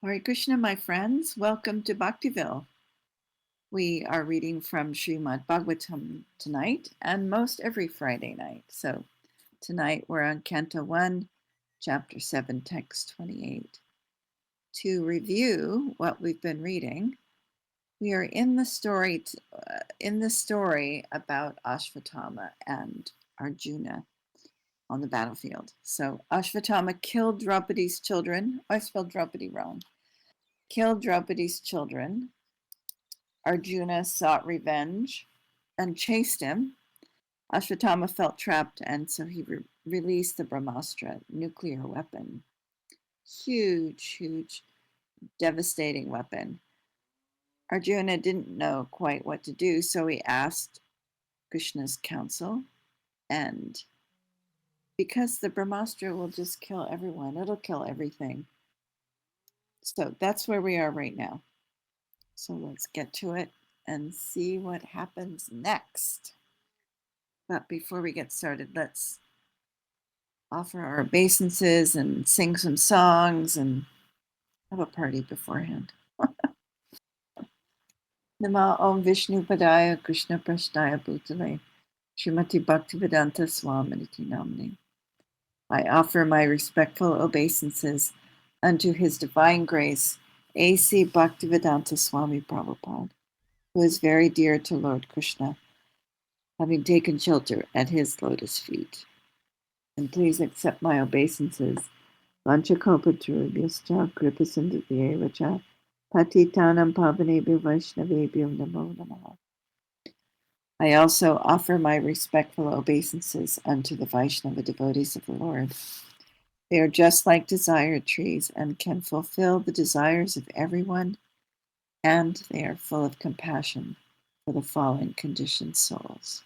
Hare Krishna, my friends. Welcome to Bhaktiville. We are reading from Srimad Bhagavatam tonight and most every Friday night. So tonight we're on Canto 1, Chapter 7, Text 28. To review what we've been reading, we are in the story about Ashvattama and Arjuna on the battlefield. So Ashvattama killed Draupadi's children. I spelled Draupadi wrong. Killed Draupadi's children. Arjuna sought revenge and chased him. Ashvattama felt trapped, and so he released the Brahmastra nuclear weapon. Huge, devastating weapon. Arjuna didn't know quite what to do, so he asked Krishna's counsel. And because the Brahmastra will just kill everyone, it'll kill everything. So that's where we are right now. So let's get to it and see what happens next. But before we get started, let's offer our obeisances and sing some songs and have a party beforehand. Nama Om Vishnu Padaya Krishna Prashnaya Bhutale Srimati Bhaktivedanta Swaminiti Namani. I offer my respectful obeisances unto His Divine Grace, A.C. Bhaktivedanta Swami Prabhupada, who is very dear to Lord Krishna, having taken shelter at his lotus feet. And please accept my obeisances. Vanchakalpatarubhyascha kripasindhyayevacha patitanam pavanebhyo vaishnavebhyo namo namaha. I also offer my respectful obeisances unto the Vaishnava devotees of the Lord. They are just like desire trees and can fulfill the desires of everyone, and they are full of compassion for the fallen conditioned souls.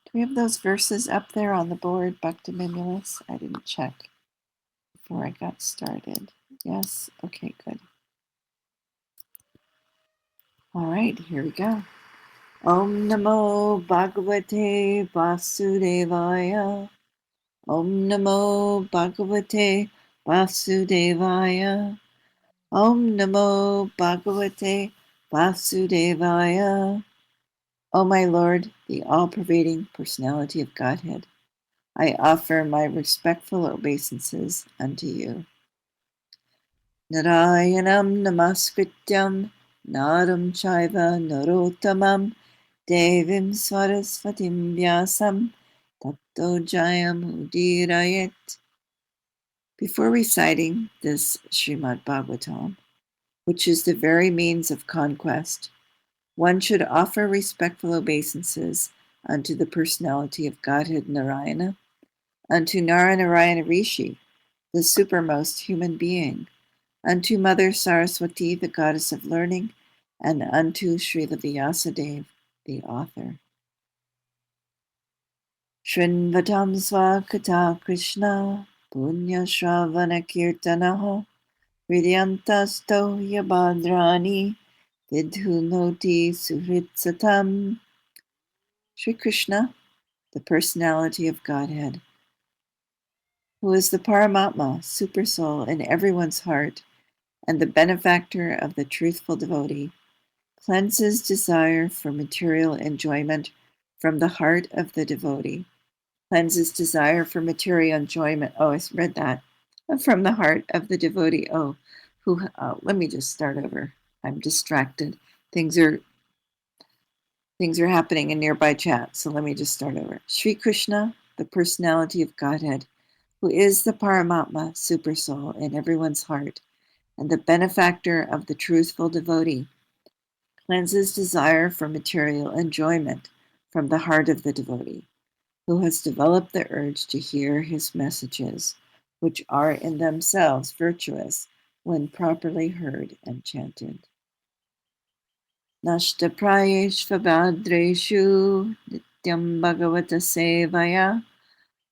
Do we have those verses up there on the board, Bhakti Mimulus? I didn't check before I got started. Yes? Okay, good. All right, here we go. Om Namo Bhagavate Vasudevaya. Om Namo Bhagavate Vasudevaya. Om Namo Bhagavate Vasudevaya. O my Lord, the all-pervading personality of Godhead, I offer my respectful obeisances unto you. Narayanam namaskrityam naram chaiva narottamam devim sarasvatim vyasam tato jayam udirayet. Before reciting this Srimad Bhagavatam, which is the very means of conquest, one should offer respectful obeisances unto the personality of Godhead Narayana, unto Narayana Rishi, the supermost human being, unto Mother Saraswati, the goddess of learning, and unto Srila Vyasadeva, the author. Shrinvatam Svakata Krishna, Punya Shravana Kirtanaha, Hridyantasto Yabhadrani, Vidhunoti Suhritsatam. Sri Krishna, the personality of Godhead, who is the Paramatma, supersoul in everyone's heart, and the benefactor of the truthful devotee, cleanses desire for material enjoyment from the heart of the devotee. Cleanses desire for material enjoyment. Oh, I read that. From the heart of the devotee. Let me just start over. I'm distracted. Things are happening in nearby chat, so let me just start over. Sri Krishna, the personality of Godhead, who is the Paramatma, supersoul in everyone's heart, and the benefactor of the truthful devotee, cleanses desire for material enjoyment from the heart of the devotee, who has developed the urge to hear his messages, which are in themselves virtuous when properly heard and chanted. Nashtaprayeshvabhadreshu nityam bhagavata sevaya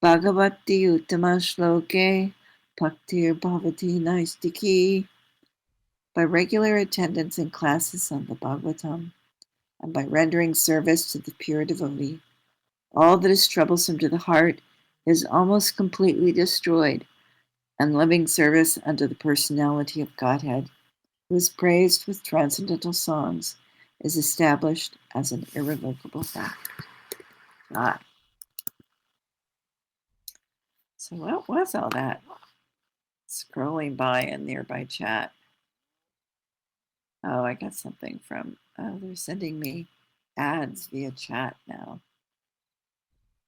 bhagavati uttama shloke bhaktir bhavati naistiki. By regular attendance in classes on the Bhagavatam, and by rendering service to the pure devotee, all that is troublesome to the heart is almost completely destroyed, and loving service unto the personality of Godhead, who is praised with transcendental songs, is established as an irrevocable fact. Ah. So what was all that scrolling by in nearby chat? Oh, I got something from, they're sending me ads via chat now.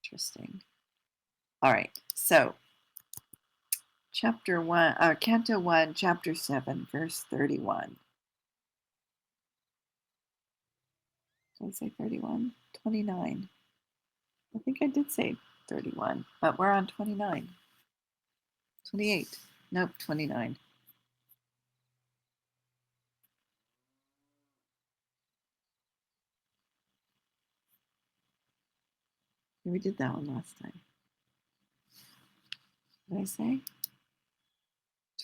Interesting. All right, so chapter 1, Canto 1, chapter 7, verse 31. Did I say 31? 29. I think I did say 31, but we're on 29. 28. Nope, 29. We did that one last time. What did I say?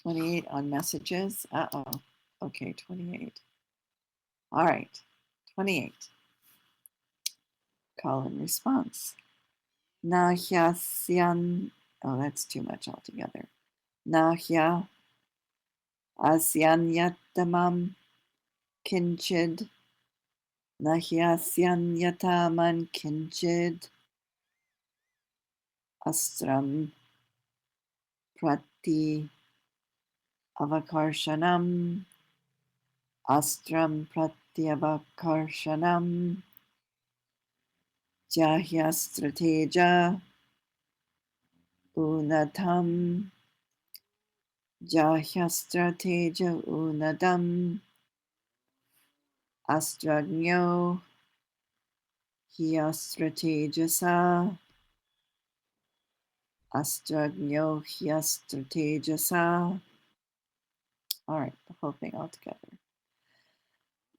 28 on messages. Uh-oh. Okay, 28. All right, 28. Call and response. Nahyasyan. Oh, that's too much altogether. Nahya asyanyatamam kinchid. Nahyasyanyatamam kinchid. Astram prati avakarshanam. Astram pratyavakarshanam jahyastrateja unatam jahyastrateja unadam astragno hyastratejasa astragno hyastratejasa. All right, the whole thing all together.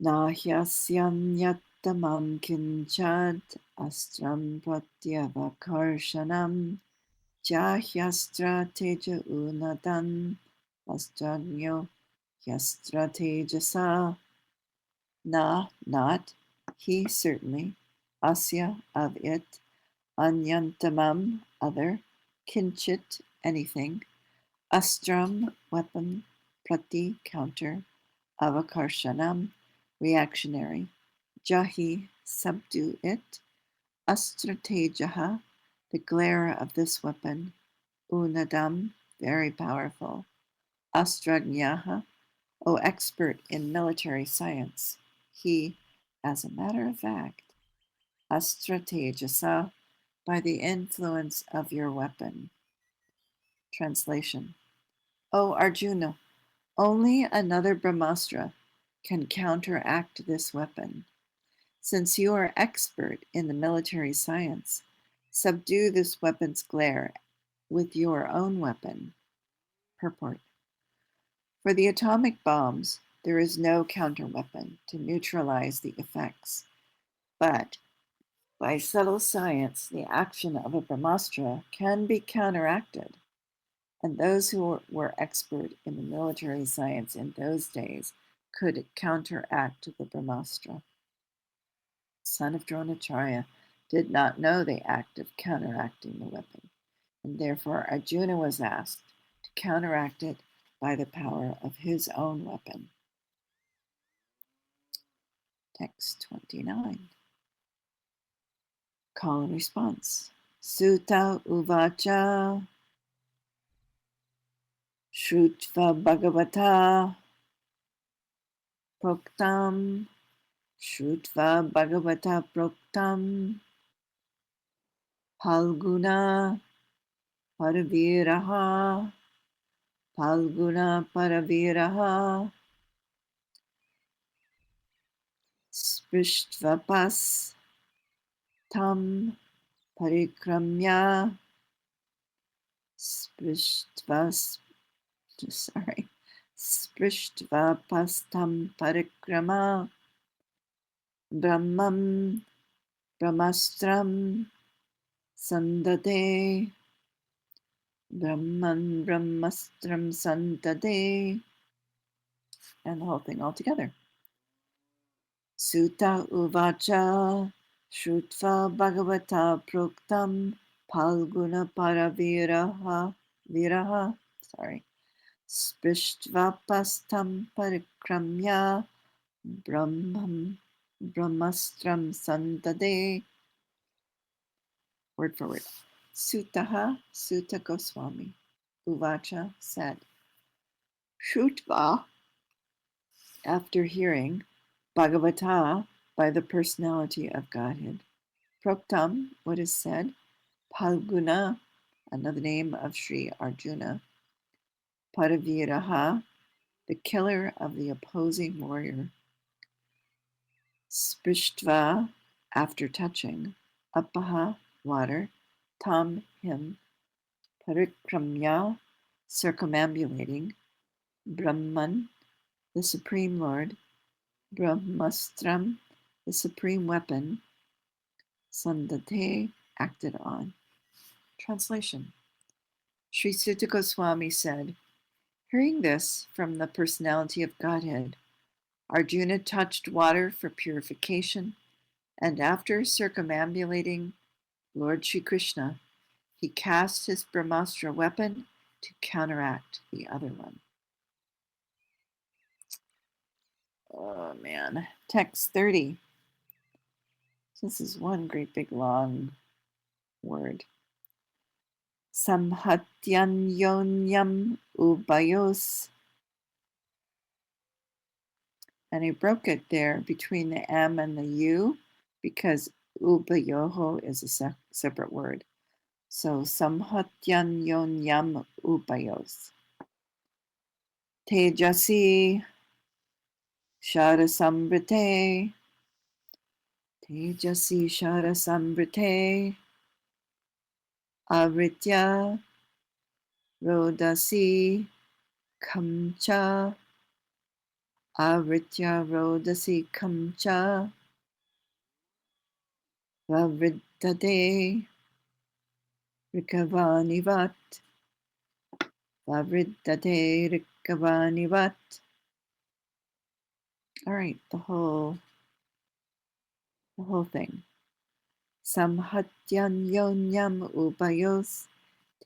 Nahyasyanyatamam kinchad astram pratyavakarshanam jahyastrateja unadan astragno hyastratejasa. Na, not, he certainly, asya, of it, anyantamam, other, kinchit, anything, astram, weapon, prati, counter, avakarshanam, reactionary, jahi, subdue it, astratejaha, the glare of this weapon, unadam, very powerful, astragnaha, O expert in military science, he, as a matter of fact, astrategasa, by the influence of your weapon. Translation. O Arjuna, only another Brahmastra can counteract this weapon. Since you are expert in the military science, subdue this weapon's glare with your own weapon. Purport. For the atomic bombs, there is no counterweapon to neutralize the effects. But by subtle science, the action of a Brahmastra can be counteracted. And those who were expert in the military science in those days could counteract the Brahmastra. Son of Dronacharya did not know the act of counteracting the weapon, and therefore Arjuna was asked to counteract it by the power of his own weapon. Text 29. Call and response. Sutta uvacha Shrutva Bhagavata Proktam Shrutva Bhagavata Proktam Palguna Paraviraha Palguna Paraviraha Sprishtvapas Tam Parikramya Sprishtva-pastam parikrama Brahmam Brahmastram Sandate Brahman Brahmastram Sandate. And the whole thing all together. Sutta uvacha Shrutva Bhagavata Proktam Palguna Paraviraha Viraha Spishtvapastam parikramya Brahmastram sandade. Word for word. Sutaha Sutta Goswami Uvacha said, Shrutva, after hearing, Bhagavata, by the personality of Godhead, Proktam, what is said, Palguna, another name of Sri Arjuna, Padaviraha, the killer of the opposing warrior, Sprishtva, after touching, Apaha, water, Tam, him, Parikramya, circumambulating, Brahman, the Supreme Lord, Brahmastram, the supreme weapon, Sandate, acted on. Translation. Sri Sutta Goswami said, hearing this from the personality of Godhead, Arjuna touched water for purification, and after circumambulating Lord Sri Krishna, he cast his Brahmastra weapon to counteract the other one. Oh man. Text 30. This is one great big long word. Samhatyanyonyam ubayos. And he broke it there between the M and the U because ubayoho is a separate word. So samhatyanyonyam ubayos. Tejasi sharasambrite. Tejasi sharasambrite. Avritya rodasi kamcha. Avritya rodasi kamcha. Vavriddhate rikavanivat. Vavriddhate rikavanivat. All right, the whole thing. Samhatyanyonyam ubayos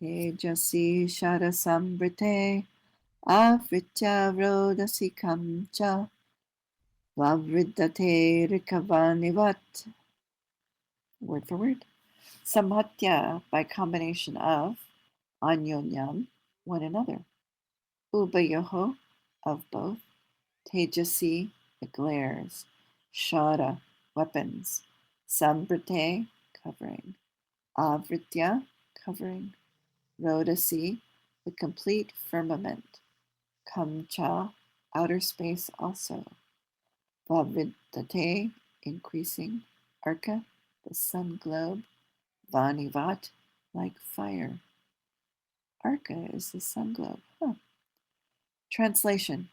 tejasi sharasambrite avritya rodasi kamcha vavriddhate rikavanivat. Word for word. Samhatya, by combination of, anyonyam, one another, ubayoho, of both, tejasi, the glares, shara, weapons, sambrite, covering, avritya, covering, rodasi, the complete firmament, kamcha, outer space also, vavidate, increasing, arka, the sun globe, vanivat, like fire. Arka is the sun globe. Translation.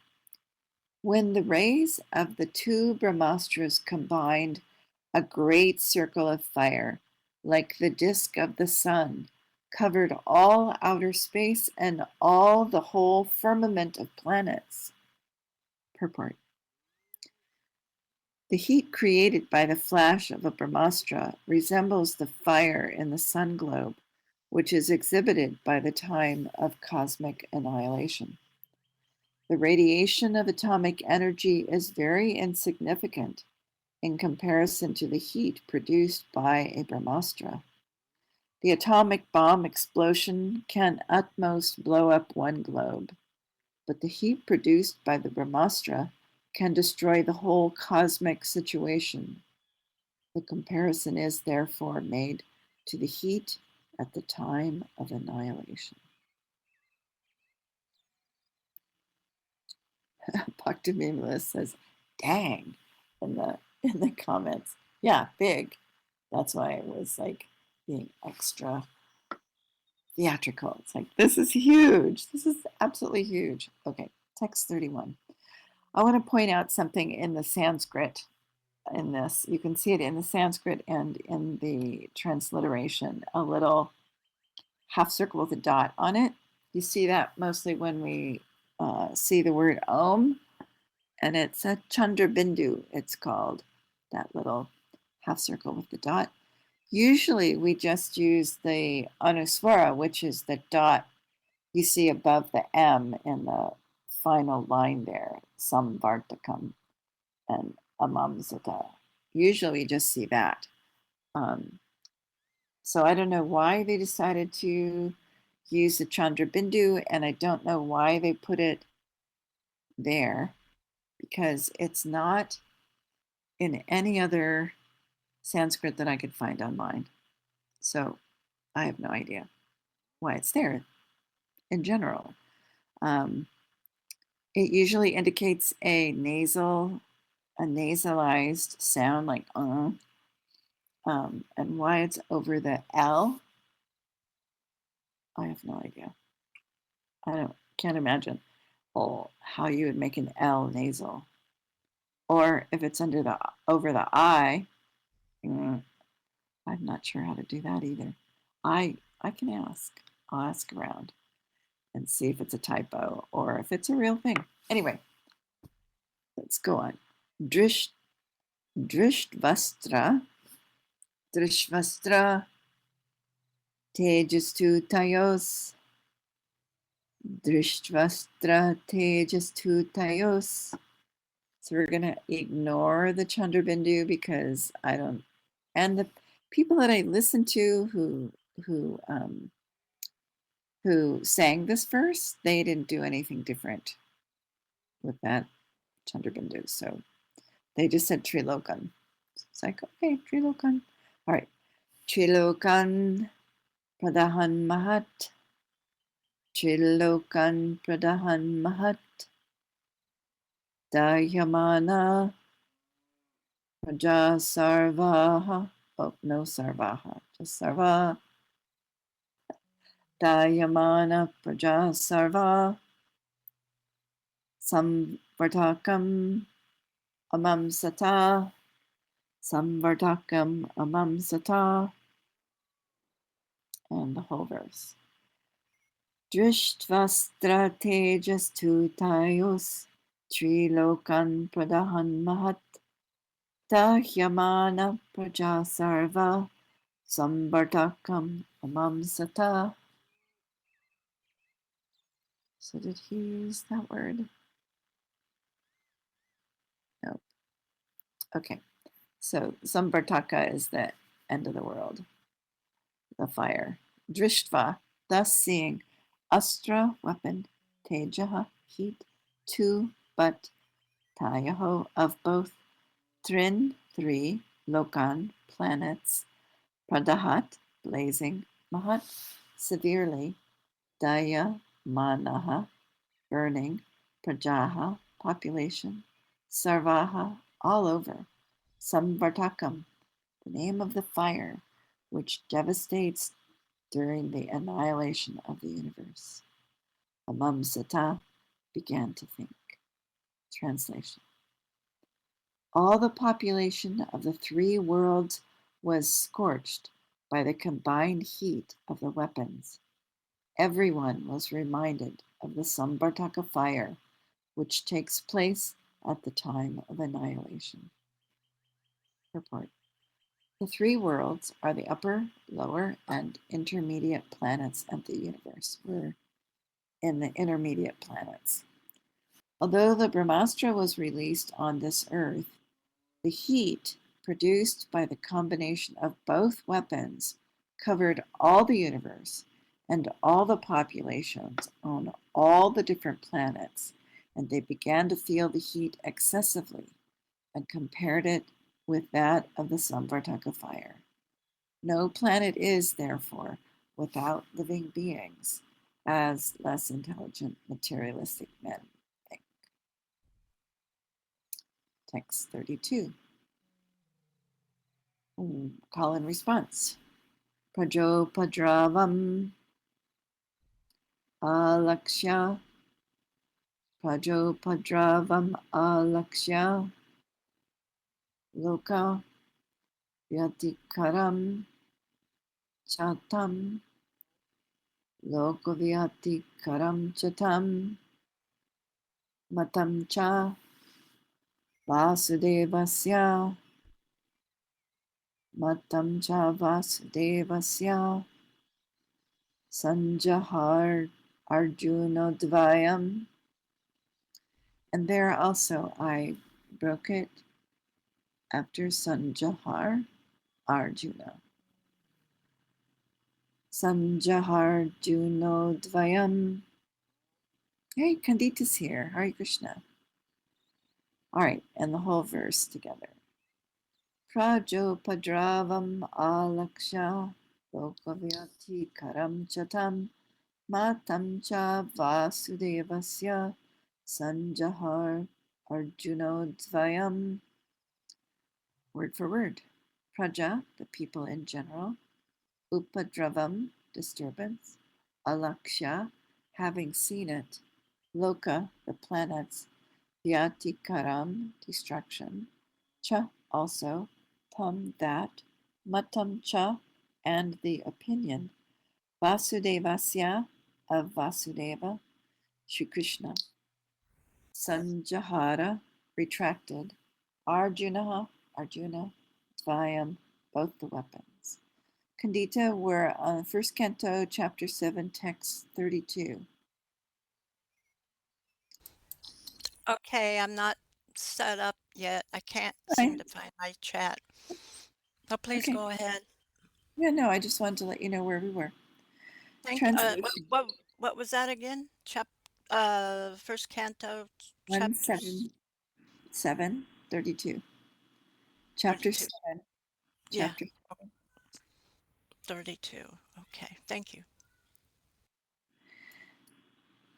When the rays of the two Brahmastras combined, a great circle of fire, like the disk of the sun, covered all outer space and all the whole firmament of planets. Purport. The heat created by the flash of a Brahmastra resembles the fire in the sun globe, which is exhibited by the time of cosmic annihilation. The radiation of atomic energy is very insignificant in comparison to the heat produced by a Brahmastra. The atomic bomb explosion can at most blow up one globe, but the heat produced by the Brahmastra can destroy the whole cosmic situation. The comparison is therefore made to the heat at the time of annihilation. Bhaktiville says, dang, in the comments. Yeah, big. That's why it was like being extra theatrical. It's like, this is huge. This is absolutely huge. Okay, text 31. I want to point out something in the Sanskrit in this. You can see it in the Sanskrit and in the transliteration, a little half circle with a dot on it. You see that mostly when we see the word Om, and it's a Chandra Bindu, it's called, that little half circle with the dot. Usually we just use the Anuswara, which is the dot You see above the M in the final line there, Samvartakam and Amamsata. Usually you just see that. So I don't know why they decided to use the Chandra Bindu, and I don't know why they put it there, because it's not in any other Sanskrit that I could find online. So I have no idea why it's there in general. It usually indicates a nasalized sound like and why it's over the L, I have no idea. Can't imagine how you would make an L nasal, or if it's over the I. I'm not sure how to do that either. I can ask. I'll ask around and see if it's a typo or if it's a real thing. Anyway, let's go on. Drishtvastra tejastutayos. Drishtvastra tejastutayos. So we're going to ignore the Chandrabindu because I don't, and the people that I listened to who sang this verse, they didn't do anything different with that Chandrabindu. So they just said Trilokan. It's like, okay, Trilokan. All right. Trilokan Pradahan Mahat. Trilokan Pradahan Mahat. Dayamana Praja Sarvaha. Oh, no Sarvaha, just Sarva. Dayamana Praja Sarva. Samvartakam Amamsata. Samvartakam Amamsata. And the whole verse. Drishtvastra tejas tutayos. Trilokan Pradahan Mahat. Dahyamana Praja Sarva. Samvartakam Amamsata. So did he use that word? Nope. Okay. So Samvartaka is the end of the world, the fire. Drishtva, thus seeing. Astra, weapon. Tejaha, heat. Two, but. Tayaho, of both. Trin, three. Lokan, planets. Pradahat, blazing. Mahat, severely. Daya, manaha, burning. Prajaha, population. Sarvaha, all over. Samvartakam, the name of the fire, which devastates during the annihilation of the universe. Amamsata began to think. Translation. All the population of the three worlds was scorched by the combined heat of the weapons. Everyone was reminded of the Samvartaka fire, which takes place at the time of annihilation. Purport. The three worlds are the upper, lower, and intermediate planets of the universe. We're in the intermediate planets. Although the Brahmastra was released on this earth, the heat produced by the combination of both weapons covered all the universe and all the populations on all the different planets, and they began to feel the heat excessively and compared it with that of the Samvartaka fire. No planet is, therefore, without living beings, as less intelligent materialistic men think. Text 32. Call and response. Prajopadravam alakshya. Prajopadravam alakshya. Loka vyatikaram chatam. Loka vyatikaram chatam. Matam cha Vasudevasya. Matam cha Vasudevasya. Sanjahar Arjuna Dvayam. And there also I broke it after Sanjahar Arjuna. Sanjahar Juno Dvayam. Hey, Kandita's here. Hare Krishna. All right, and the whole verse together. Prajopadravam alaksha lokavyati karam chatam matam cha vasudevasya sanjahar arjunodvayam. Word for word. Praja, the people in general. Upadravam, disturbance. Alaksha, having seen it. Loka, the planets. Vyatikaram, destruction. Cha, also. Tam, that. Matam cha, and the opinion. Vasudevasya, of Vasudeva. Shri Krishna. Sanjahara, retracted. Arjuna, Dvayam, both the weapons. Kandita, we're on First Canto, Chapter 7, Text 32. Okay, I'm not set up yet. I can't seem Fine. to find my chat. So please Okay. go ahead. Yeah, no, I just wanted to let you know where we were. Thank you. Translation What was that again? First Canto, 1 chapter 7 7 32. Chapter 32. 7. Yeah, Chapter 32. Okay, thank you.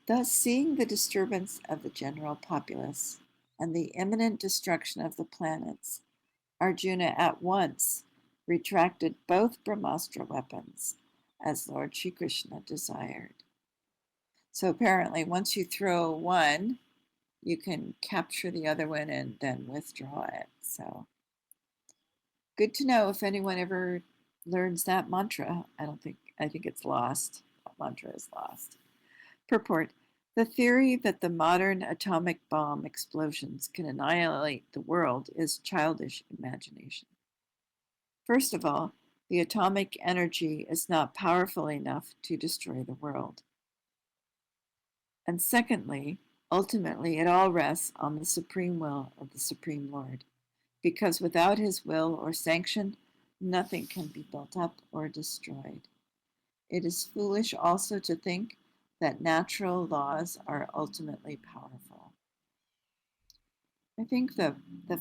Thus, seeing the disturbance of the general populace and the imminent destruction of the planets, Arjuna at once retracted both Brahmastra weapons, as Lord Shri Krishna desired. So apparently, once you throw one, you can capture the other one and then withdraw it. So good to know if anyone ever learns that mantra. I think it's lost. That mantra is lost. Purport. The theory that the modern atomic bomb explosions can annihilate the world is childish imagination. First of all, the atomic energy is not powerful enough to destroy the world. And secondly, ultimately, it all rests on the supreme will of the Supreme Lord, because without his will or sanction, nothing can be built up or destroyed. It is foolish also to think that natural laws are ultimately powerful. I think the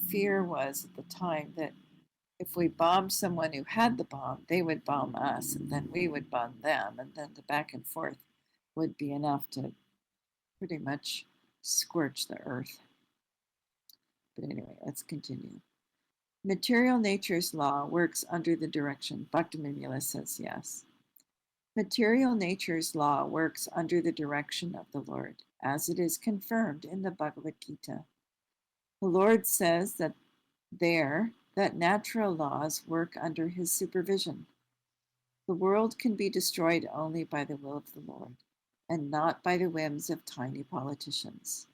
fear was at the time that if we bombed someone who had the bomb, they would bomb us, and then we would bomb them, and then the back and forth would be enough to pretty much scorch the earth. But anyway, let's continue. Material nature's law works under the direction. Bhaktiville says yes. Material nature's law works under the direction of the Lord, as it is confirmed in the Bhagavad Gita. The Lord says that natural laws work under his supervision. The world can be destroyed only by the will of the Lord, and not by the whims of tiny politicians.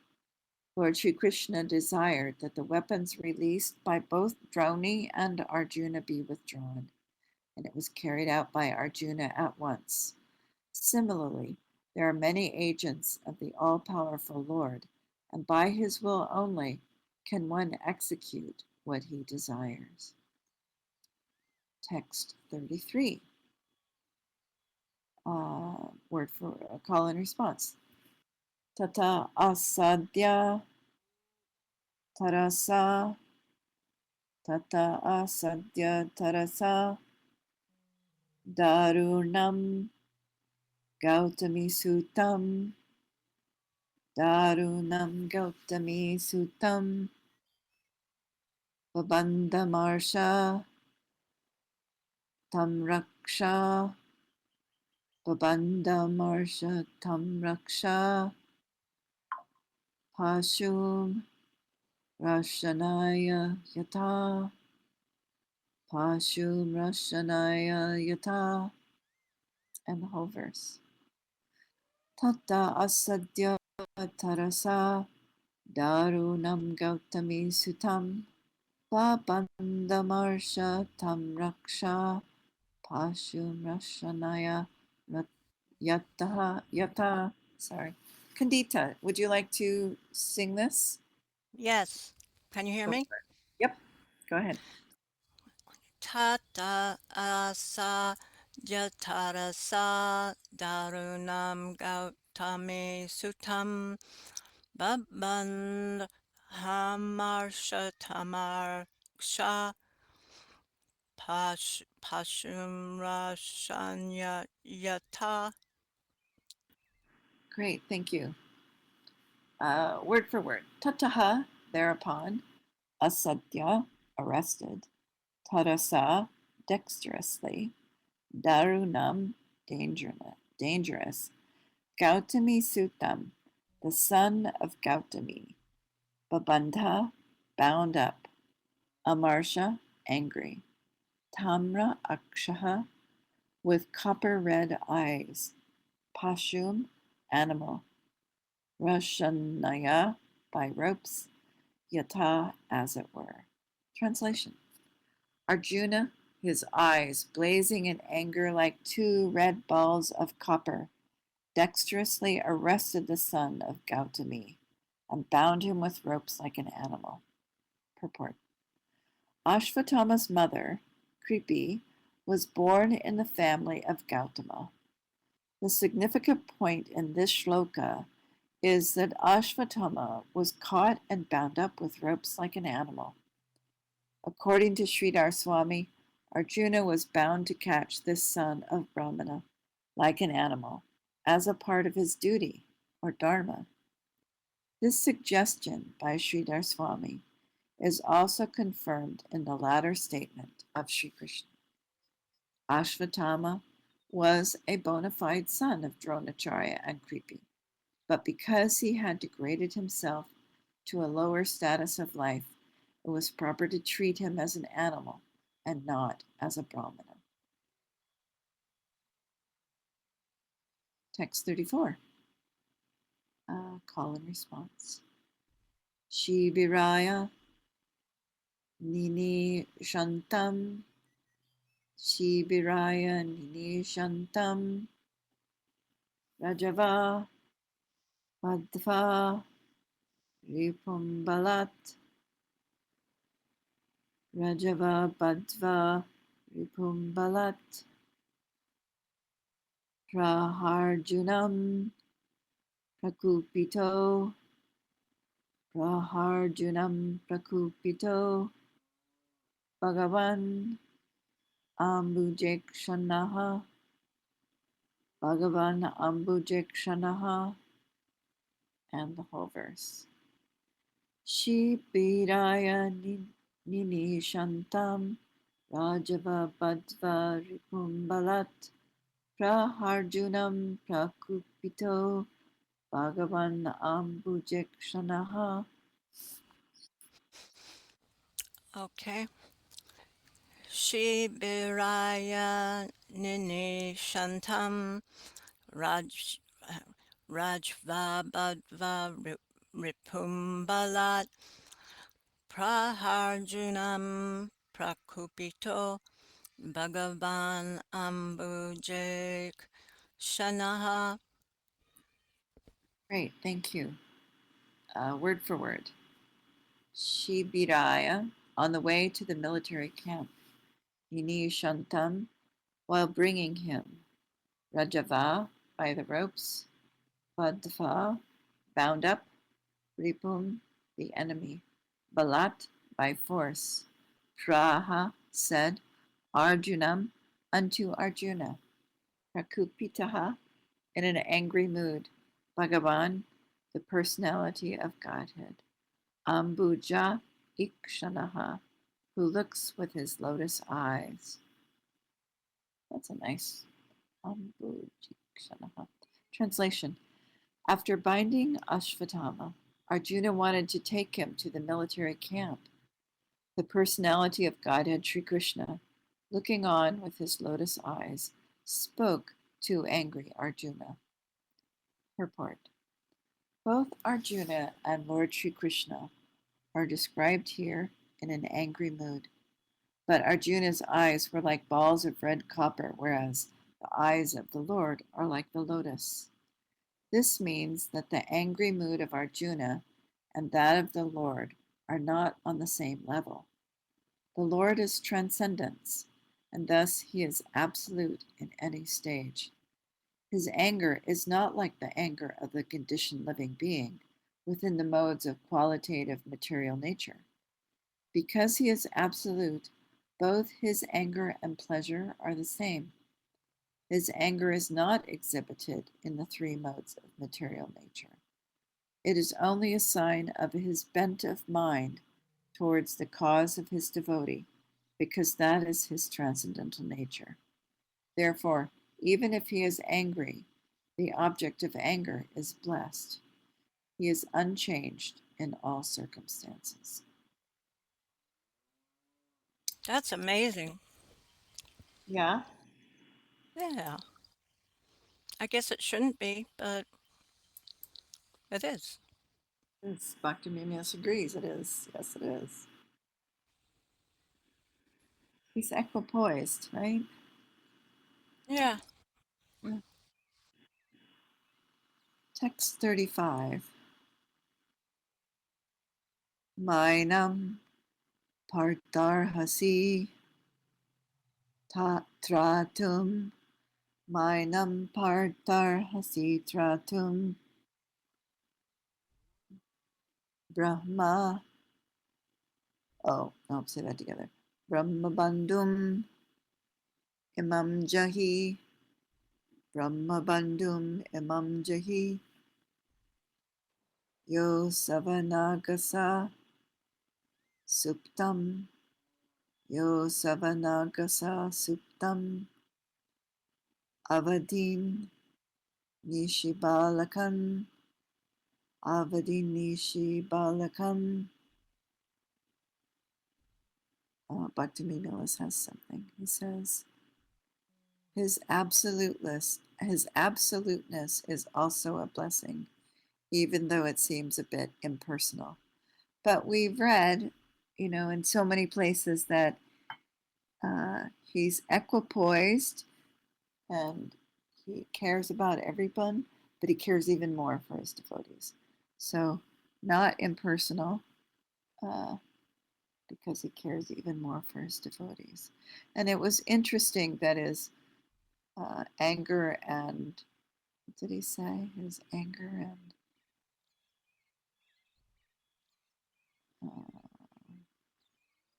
Lord Sri Krishna desired that the weapons released by both Drauni and Arjuna be withdrawn, and it was carried out by Arjuna at once. Similarly, there are many agents of the all-powerful Lord, and by his will only can one execute what he desires. Text 33. Word for a call and response. Tata asadya tarasa Tata asadya tarasa darunam gautami sutam babandamarsha tamraksha pashum rashanaya yata and the whole verse. Tata asadya tarasa darunam gautami sutam babandamarsha tamraksha pashum rashanaya yata. Sorry. Kandita, would you like to sing this? Yes. Can you hear Go me? for it. Yep, go ahead. Tata asa jatarasa darunam gautami sutam babban hamarshatamarsha pashumrashanya yata. Great, thank you. Word for word. Tataha, thereupon, asadya, arrested, tarasa, dexterously, darunam, dangerous, Gautami Sutam, the son of Gautami, Babandha, bound up, Amarsha, angry, Tamra Akshaha, with copper red eyes, Pashum, animal, Rashanaya, by ropes, Yata, as it were. Translation. Arjuna, his eyes blazing in anger like two red balls of copper, dexterously arrested the son of Gautami and bound him with ropes like an animal. Purport. Ashvattama's mother, Kripi, was born in the family of Gautama. The significant point in this shloka is that Ashvattama was caught and bound up with ropes like an animal. According to Sridhar Swami, Arjuna was bound to catch this son of Brahmana like an animal as a part of his duty or dharma. This suggestion by Sridhar Swami is also confirmed in the latter statement of Sri Krishna. Ashvattama was a bona fide son of Dronacharya and Kripi, but because he had degraded himself to a lower status of life, it was proper to treat him as an animal and not as a Brahmana. Text 34. Call and response. Shibiraya Nini Shantam Shibiraya Ninishantam Rajava Padva Ripumbalat Rajava Padva Ripumbalat Praharjunam Prakupito Praharjunam Prakupito Bhagavan Ambujekshanaha Bhagavan Ambujekshanaha, and the whole verse. Shibiraya Ninishantam Rajava Badva Ripumbalat Praharjunam Prakupito Bhagavan Ambujekshanaha. Okay. Shibiraya nini shantam raj rajvabadva ripumbalat praharjunam prakupito bhagavan ambujek shanaha. Great, thank you. Word for word. Shibiraya, on the way to the military camp. Ninishantam, while bringing him. Rajava, by the ropes. Padva, bound up. Ripum, the enemy. Balat, by force. Praha, said. Arjunam, unto Arjuna. Prakupitaha, in an angry mood. Bhagavan, the personality of Godhead. Ambuja Ikshanaha, who looks with his lotus eyes. That's a nice Ambuja Ikshanaha. Translation. After binding Ashvattama, Arjuna wanted to take him to the military camp. The personality of Godhead Sri Krishna, looking on with his lotus eyes, spoke to angry Arjuna. Purport. Both Arjuna and Lord Sri Krishna are described here in an angry mood. But Arjuna's eyes were like balls of red copper, whereas the eyes of the Lord are like the lotus. This means that the angry mood of Arjuna and that of the Lord are not on the same level. The Lord is transcendence, and thus he is absolute in any stage. His anger is not like the anger of the conditioned living being within the modes of qualitative material nature. Because he is absolute, both his anger and pleasure are the same. His anger is not exhibited in the three modes of material nature. It is only a sign of his bent of mind towards the cause of his devotee, because that is his transcendental nature. Therefore, even if he is angry, the object of anger is blessed. He is unchanged in all circumstances. That's amazing. Yeah, Yeah. I guess it shouldn't be, but it is. it's Bhaktivinoda agrees. It is. Yes, it is. He's equipoised, right? Yeah. Yeah. Text 35. Mainam partarhasi tratum. Mainam partarhasi tratum. Brahma. Oh, no, say that together. Brahma bandum imam jahi. Brahma bandum imam jahi. Yo savanagasa suptam. Yo savanagasa suptam. Avadin nishibalakan. Avadin nishibalakan. Bhaktivinoda has something. He says, his absoluteness is also a blessing, even though it seems a bit impersonal. But we've read, in so many places that he's equipoised and he cares about everyone, but he cares even more for his devotees. So, not impersonal, uh, because he cares even more for his devotees. And it was interesting that his anger and, what did he say? His uh,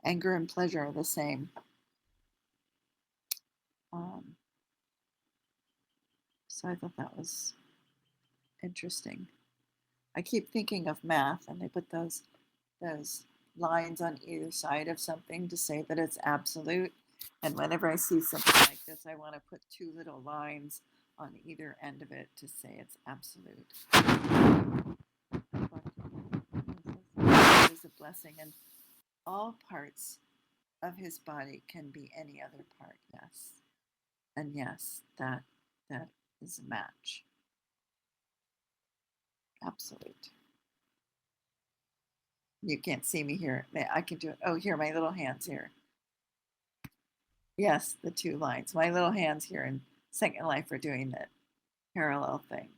anger and pleasure are the same. Um, so I thought that was interesting. I keep thinking of math, and they put those lines on either side of something to say that it's absolute. And whenever I see something like this, I want to put two little lines on either end of it to say it's absolute. It is a blessing, and all parts of his body can be any other part. Yes, and yes, that is a match. Absolute. You can't see me here. I can do it. Oh, here, my little hands here. Yes, the two lines. My little hands here in Second Life are doing that parallel thing.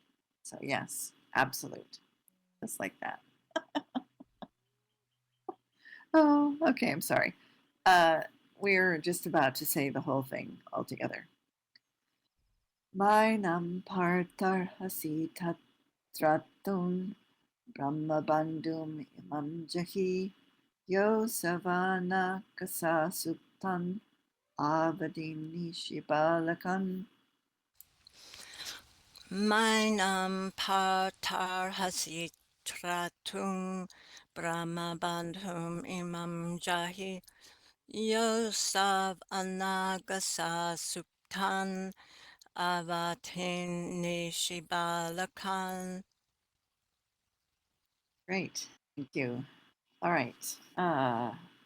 So, yes, absolute. Just like that. Oh, okay, I'm sorry. Uh, we're just about to say the whole thing altogether. Mainam partar hasi tatratun Brahma bandum imam jahi yo savana kasa suptan avadim nishibalakan. Mainam patarhasi tratum brahmabandhum imam jahi yosav anagasa suptan avatin nishibalakan. Great, thank you. All right,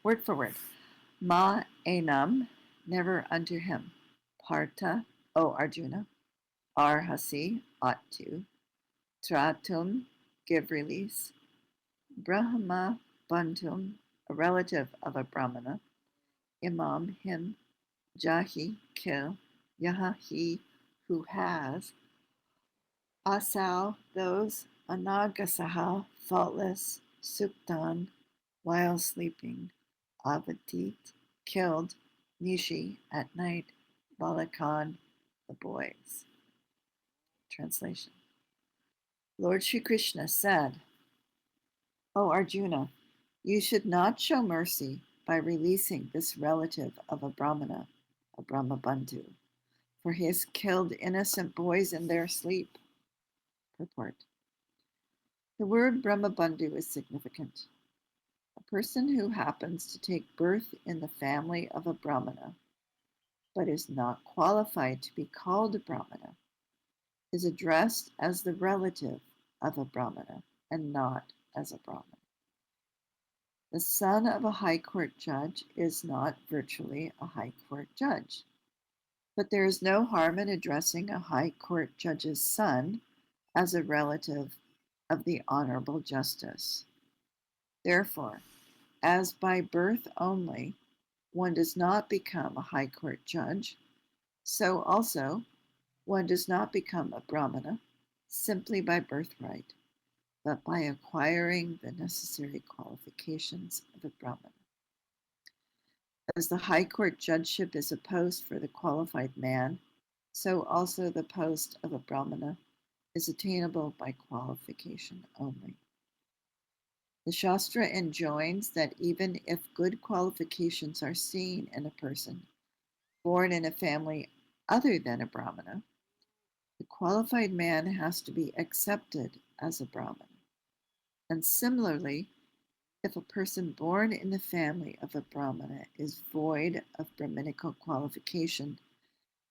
word for word. Ma enam, never unto him. Partha, O Arjuna. Arhasi, ought to. Tratum, give release. Brahma Bantum, a relative of a Brahmana. Imam, him. Jahi, kill. Yaha, he who has. Asau, those, Anagasaha, faultless, Suktan, while sleeping, Avatit, killed, Nishi, at night, Balakan, the boys. Translation. Lord Shri Krishna said, O Arjuna, you should not show mercy by releasing this relative of a Brahmana, a Brahmabandhu, for he has killed innocent boys in their sleep. Purport. The word Brahmabandhu is significant. A person who happens to take birth in the family of a Brahmana, but is not qualified to be called a Brahmana, is addressed as the relative of a Brahmana and not as a Brahmana. The son of a high court judge is not virtually a high court judge, but there is no harm in addressing a high court judge's son as a relative of the honorable justice. Therefore, as by birth only one does not become a high court judge, so also one does not become a Brahmana simply by birthright, but by acquiring the necessary qualifications of a Brahmana. As the high court judgeship is a post for the qualified man, so also the post of a Brahmana is attainable by qualification only. The Shastra enjoins that even if good qualifications are seen in a person born in a family other than a Brahmana, the qualified man has to be accepted as a Brahmana. And similarly, if a person born in the family of a Brahmana is void of Brahminical qualification,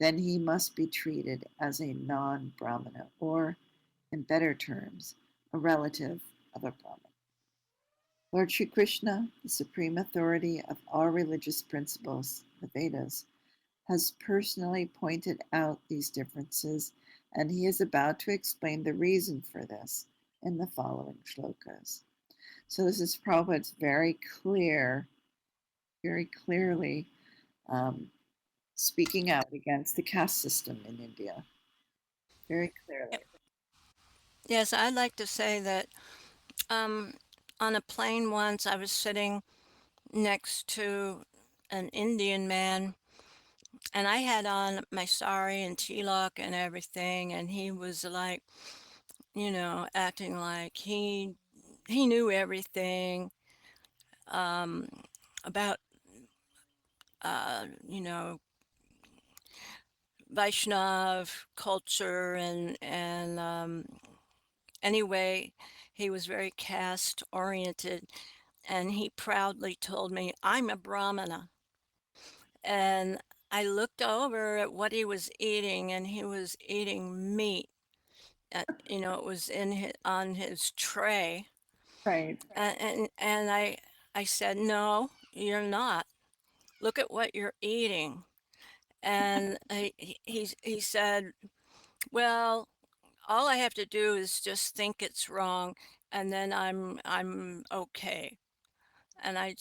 then he must be treated as a non-Brahmana, or, in better terms, a relative of a Brahmana. Lord Sri Krishna, the supreme authority of all religious principles, the Vedas, has personally pointed out these differences, and he is about to explain the reason for this in the following shlokas. So this is Prabhupada's very clearly speaking out against the caste system in India. Very clearly. Yes, I'd like to say that um, on a plane once I was sitting next to an Indian man, and I had on my sari and tilak and everything, and he was like, acting like he knew everything about you know Vaishnav culture and anyway, he was very caste oriented, and he proudly told me, "I'm a Brahmana." And I looked over at what he was eating, and he was eating meat. It was on his tray, Right. and I said, "No, you're not. Look at what you're eating." And he said, "Well, all I have to do is just think it's wrong, and then I'm okay." And I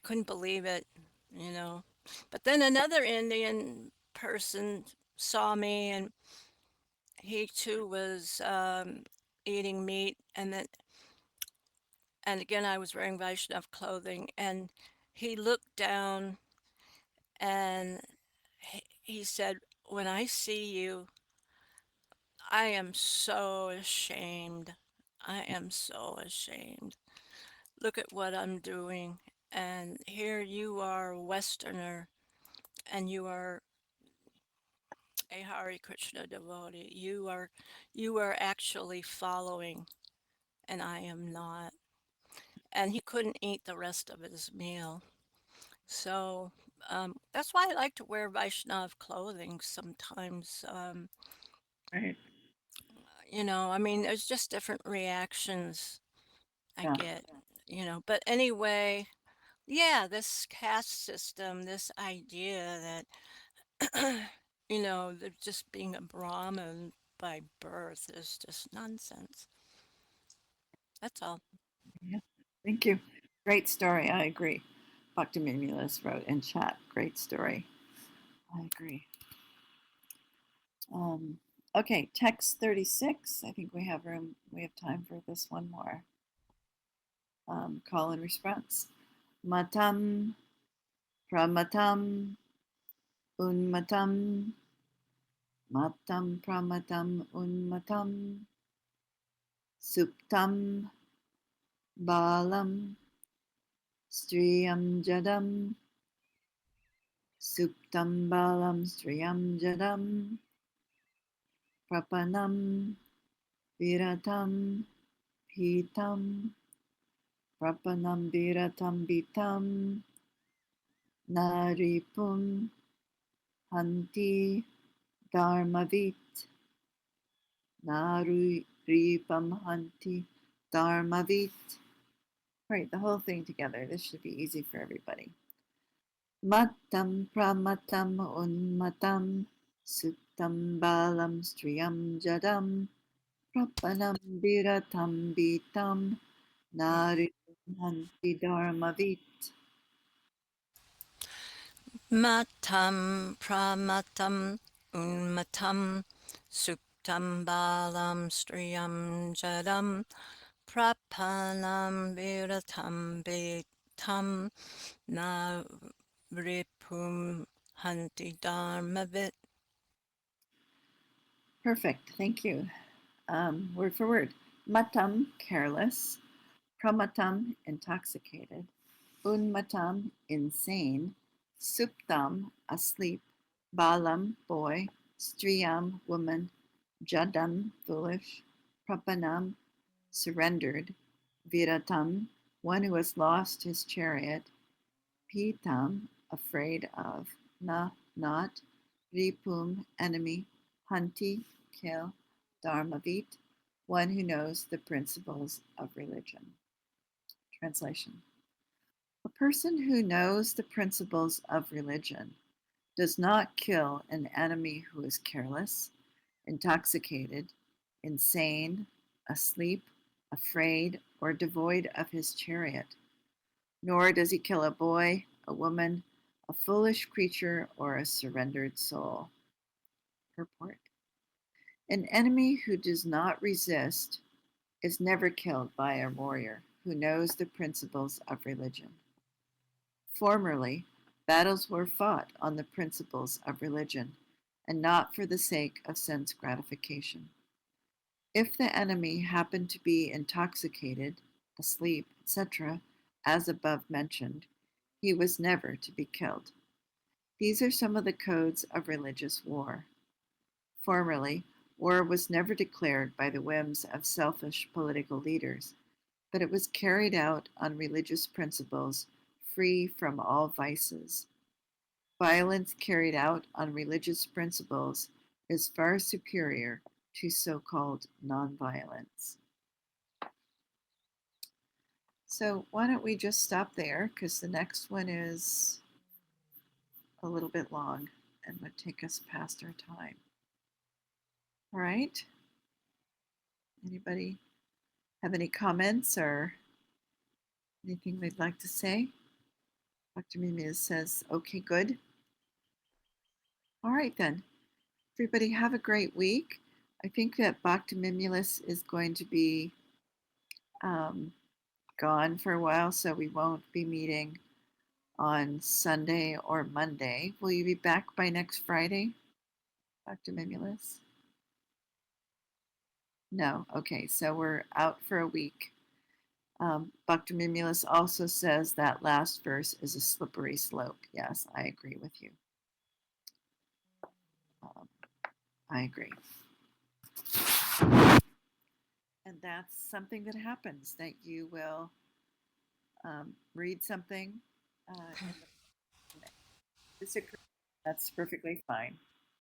couldn't believe it, you know. But then another Indian person saw me, and he too was eating meat, and again I was wearing Vaishnav clothing, and he looked down and he said, "When I see you, I am so ashamed. I am so ashamed. Look at what I'm doing. And here you are, a Westerner, and you are a Hare Krishna devotee. You are actually following, and I am not." And he couldn't eat the rest of his meal. So that's why I like to wear Vaishnav clothing sometimes. Right. I mean, there's just different reactions I Yeah. get, But anyway, yeah, this caste system, this idea that, that just being a Brahmin by birth is just nonsense. That's all. Yeah. Thank you. Great story. I agree. Bhaktiville wrote in chat. Great story. I agree. Um, Okay, text 36. I think we have room. We have time for this one more. Call and response. Matam, pramatam, unmatam, matam, pramatam, unmatam, suptam, balam, striyam jadam, suptam balam, striyam jadam, prapanam, viratam, pitam, prapanam, viratam, pitam, naripum, hanti, dharmavit, naripam, hanti, dharmavit. Right, the whole thing together. This should be easy for everybody. Mattam pramatam unmatam suttam balam striyam jadam prapanam viratam vitam narihanti dharmavit. Matam pramatam unmatam suptam balam striyam jadam prapanam viratam betam na ripum hanti dharmavit. Perfect, thank you. Word for word. Matam, careless. Pramatam, intoxicated. Unmatam, insane. Suptam, asleep. Balam, boy. Striyam, woman. Jadam, foolish. Prapanam, surrendered. Viratam, one who has lost his chariot. Pitam, afraid of. Na, not. Ripum, enemy. Hanti, kill. Dharmavit, one who knows the principles of religion. Translation. A person who knows the principles of religion does not kill an enemy who is careless, intoxicated, insane, asleep, afraid, or devoid of his chariot, nor does he kill a boy, a woman, a foolish creature, or a surrendered soul. Purport. An enemy who does not resist is never killed by a warrior who knows the principles of religion. Formerly, battles were fought on the principles of religion and not for the sake of sense gratification. If the enemy happened to be intoxicated, asleep, etc., as above mentioned, he was never to be killed. These are some of the codes of religious war. Formerly, war was never declared by the whims of selfish political leaders, but it was carried out on religious principles free from all vices. Violence carried out on religious principles is far superior to so-called nonviolence. So why don't we just stop there, because the next one is a little bit long and would take us past our time. All right. Anybody have any comments or anything they'd like to say? Dr. Mimiz says, okay, good. All right then. Everybody have a great week. I think that Bhaktiville is going to be gone for a while, so we won't be meeting on Sunday or Monday. Will you be back by next Friday, Bhaktiville? No. Okay, so we're out for a week. Bhaktiville also says that last verse is a slippery slope. Yes, I agree with you. I agree. And that's something that happens, that you will read something and disagree. That's perfectly fine.